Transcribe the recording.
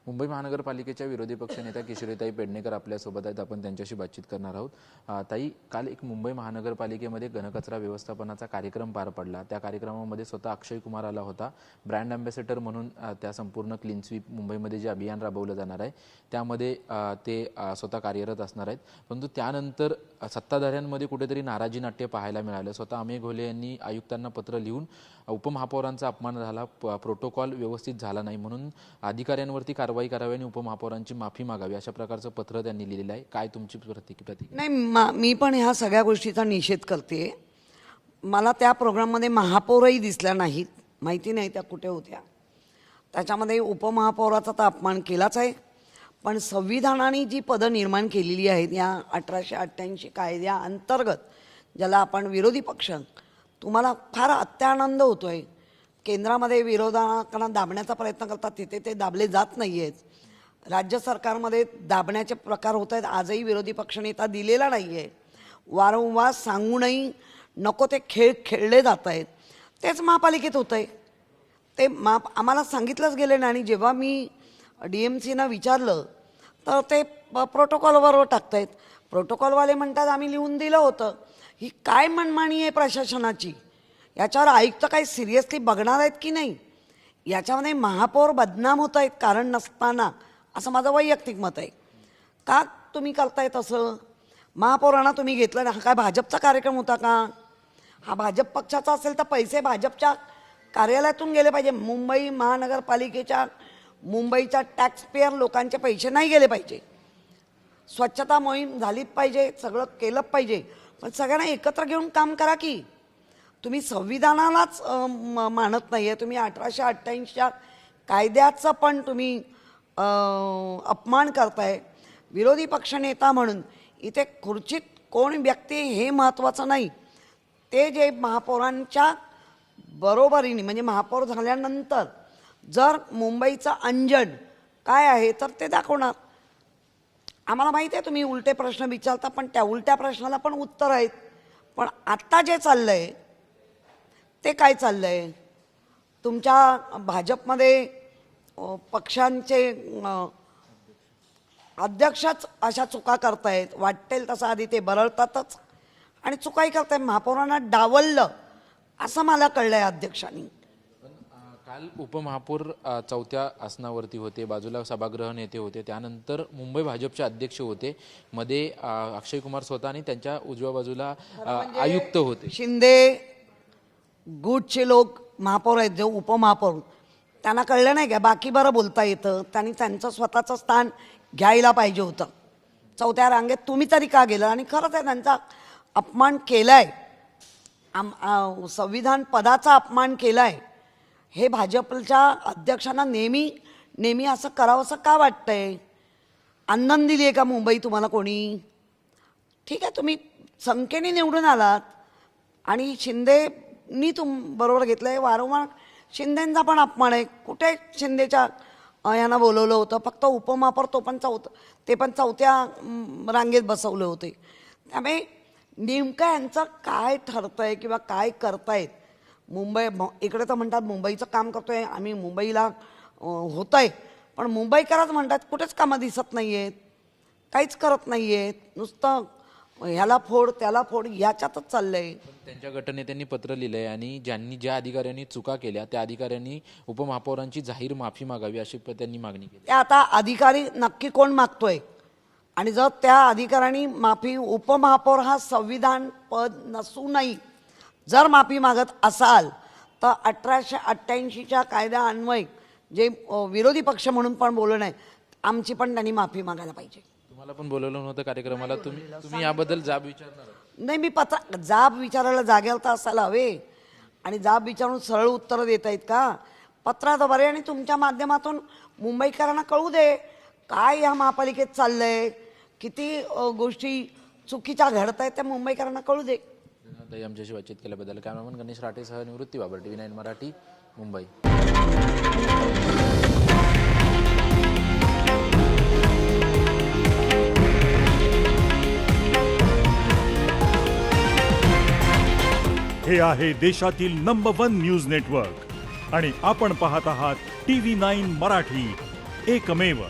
मुंबई महानगरपालिकेच्या विरोधी पक्षनेत्या किशोरीताई पेडणेकर आपल्यासोबत आहेत. आपण त्यांच्याशी बातचीत करणार आहोत. ताई, काल एक मुंबई महानगरपालिकेमध्ये घनकचरा व्यवस्थापनाचा कार्यक्रम पार पडला. त्या कार्यक्रमामध्ये स्वतः अक्षय कुमार आला होता. ब्रँड अँबॅसेडर म्हणून त्या संपूर्ण क्लीन स्वीप मुंबईमध्ये जे अभियान राबवलं जाणार आहे त्यामध्ये ते स्वतः कार्यरत असणार आहेत. परंतु त्यानंतर सत्ताधाऱ्यांमध्ये कुठेतरी नाराजी नाट्य पाहायला मिळालं. स्वतः अमेय घोले यांनी आयुक्तांना पत्र लिहून उपमहापौरांचा अपमान झाला, प्रोटोकॉल व्यवस्थित झाला नाही म्हणून अधिकाऱ्यांवरती कारवाई करावी आणि उपमहापौरांची माफी मागावी अशा प्रकारचं पत्र त्यांनी लिहिलेलं आहे. काय तुमची प्रतिक्रिया? नाही, मी पण ह्या सगळ्या गोष्टीचा निषेध करते. मला त्या प्रोग्राममध्ये महापौरही दिसल्या नाहीत, माहिती नाही त्या कुठे होत्या. त्याच्यामध्ये उपमहापौराचा तर अपमान केलाच आहे, पण संविधानाने जी पदं निर्माण केलेली आहेत या 1888 कायद्याअंतर्गत, ज्याला आपण विरोधी पक्ष, तुम्हाला फार अत्यानंद होतो आहे. केंद्रामध्ये विरोधकांना दाबण्याचा प्रयत्न करतात, तिथे ते दाबले जात नाही आहेत. राज्य सरकारमध्ये दाबण्याचे प्रकार होत आहेत, आजही विरोधी पक्षनेता दिलेला नाही आहे. वारंवार सांगूनही नको ते खेळ खेळले जात आहेत. तेच महापालिकेत होतं आहे. ते आम्हाला सांगितलंच गेलं नाही. आणि जेव्हा मी DMCना विचारलं तर ते प्रोटोकॉलवर टाकत आहेत. प्रोटोकॉलवाले म्हणतात आम्ही लिहून दिलं होतं. ही काय मनमानी आहे प्रशासनाची? याच्यावर आयुक्त काही सिरियसली बघणार आहेत की नाही? याच्यामध्ये महापौर बदनाम होत आहेत कारण नसताना, असं माझं वैयक्तिक मत आहे. का तुम्ही करतायत असं? महापौरांना तुम्ही घेतलं ना, हा काय भाजपचा कार्यक्रम होता का? हा भाजप पक्षाचा असेल तर पैसे भाजपच्या कार्यालयातून गेले पाहिजे. मुंबई महानगरपालिकेच्या, मुंबईच्या टॅक्सपेयर लोकांचे पैसे नाही गेले पाहिजे. स्वच्छता मोहीम झाली पाहिजे, सगळं केलं पाहिजे, पण सगळ्यांना एकत्र घेऊन काम करा की. तुम्ही संविधानालाच मानत नाही आहे. तुम्ही 1888च्या कायद्याचं पण तुम्ही अपमान करताय. विरोधी पक्षनेता म्हणून इथे खुर्चीत कोण व्यक्ती हे महत्त्वाचं नाही, ते जे महापौरांच्या बरोबरीने, म्हणजे महापौर झाल्यानंतर जर मुंबईचं अंजन काय आहे तर ते दाखवणार. आम्हाला माहिती आहे तुम्ही उलटे प्रश्न विचारता, पण त्या उलट्या प्रश्नाला पण उत्तर आहेत. पण आत्ता जे चाललं आहे ते काय चाललं आहे? तुमच्या भाजपमध्ये पक्षांचे अध्यक्षच अशा चुका करतायत, वाटेल तसं आधी ते बरळतातच आणि चुकाही करतायत. महापौरांना डावललं असं मला कळलं आहे अध्यक्षांनी. काल उपमहापौर चौथ्या आसनावरती होते, बाजूला सभागृह नेते होते, त्यानंतर मुंबई भाजपचे अध्यक्ष होते, मध्ये अक्षय कुमार स्वतः आणि त्यांच्या उजव्या बाजूला आयुक्त होते. शिंदे गुटचे लोक महापौर आहेत, जे उपमहापौर, त्यांना कळलं नाही का बाकी बरं बोलता येतं? त्यांनी त्यांचं स्वतःचं स्थान घ्यायला पाहिजे होतं. चौथ्या रांगेत तुम्ही तरी का गेलं? आणि खरंच आहे त्यांचा अपमान केला आहे, संविधान पदाचा अपमान केला आहे. हे भाजपच्या अध्यक्षांना नेहमी असं करावंसं का वाटतंय? आनंद दिली आहे का मुंबई तुम्हाला कोणी? ठीक आहे, तुम्ही संख्येने निवडून आलात आणि शिंदेनी बरोबर घेतलं आहे. वारंवार शिंदेंचा पण अपमान आहे. कुठे शिंदेच्या यांना बोलवलं होतं? फक्त उपमहापौर, तो पण ते पण चौथ्या रांगेत बसवले होते. त्यामुळे नेमकं यांचं काय ठरतंय किंवा काय करतायत? मुंबई इकडे तर म्हणतात मुंबईचं काम करतोय आम्ही, मुंबईला होत आहे, पण मुंबईकरच म्हणतात कुठेच कामं दिसत नाही आहेत, काहीच करत नाही आहेत, नुसतं ह्याला फोड त्याला फोड याच्यातच चाललं आहे. त्यांच्या गटनेत्यांनी पत्र लिहिलं आहे आणि ज्या अधिकाऱ्यांनी चुका केल्या त्या अधिकाऱ्यांनी उपमहापौरांची जाहीर माफी मागावी अशी त्यांनी मागणी केली. आता अधिकारी नक्की कोण मागतोय? आणि जर त्या अधिकाऱ्यांनी माफी, उपमहापौर हा संविधान पद नसूनही जर माफी मागत असाल तर 1888च्या कायद्यान्वये जे विरोधी पक्ष म्हणून पण बोलणं आहे, आमची पण त्यांनी माफी मागायला पाहिजे. तुम्हाला पण बोलवलं नव्हतं कार्यक्रमाला, तुम्ही याबद्दल जाब विचारणार? नाही, मी जाब विचारायला जागेवर तर असायला हवे. आणि जाब विचारून सरळ उत्तरं देत आहेत का? पत्रात बरे. आणि तुमच्या माध्यमातून मुंबईकरांना कळू दे काय ह्या महापालिकेत चाललंय, किती गोष्टी चुकीच्या घडत आहेत, त्या मुंबईकरांना कळू दे. आमच्याशी बातचीत केल्याबद्दल कॅमेरामन गणेश राठेसह निवृत्ती बाबर, TV9 मराठी, मुंबई. हे आहे देशातील नंबर 1 न्यूज नेटवर्क आणि आपण पाहत आहात TV9 मराठी, एकमेव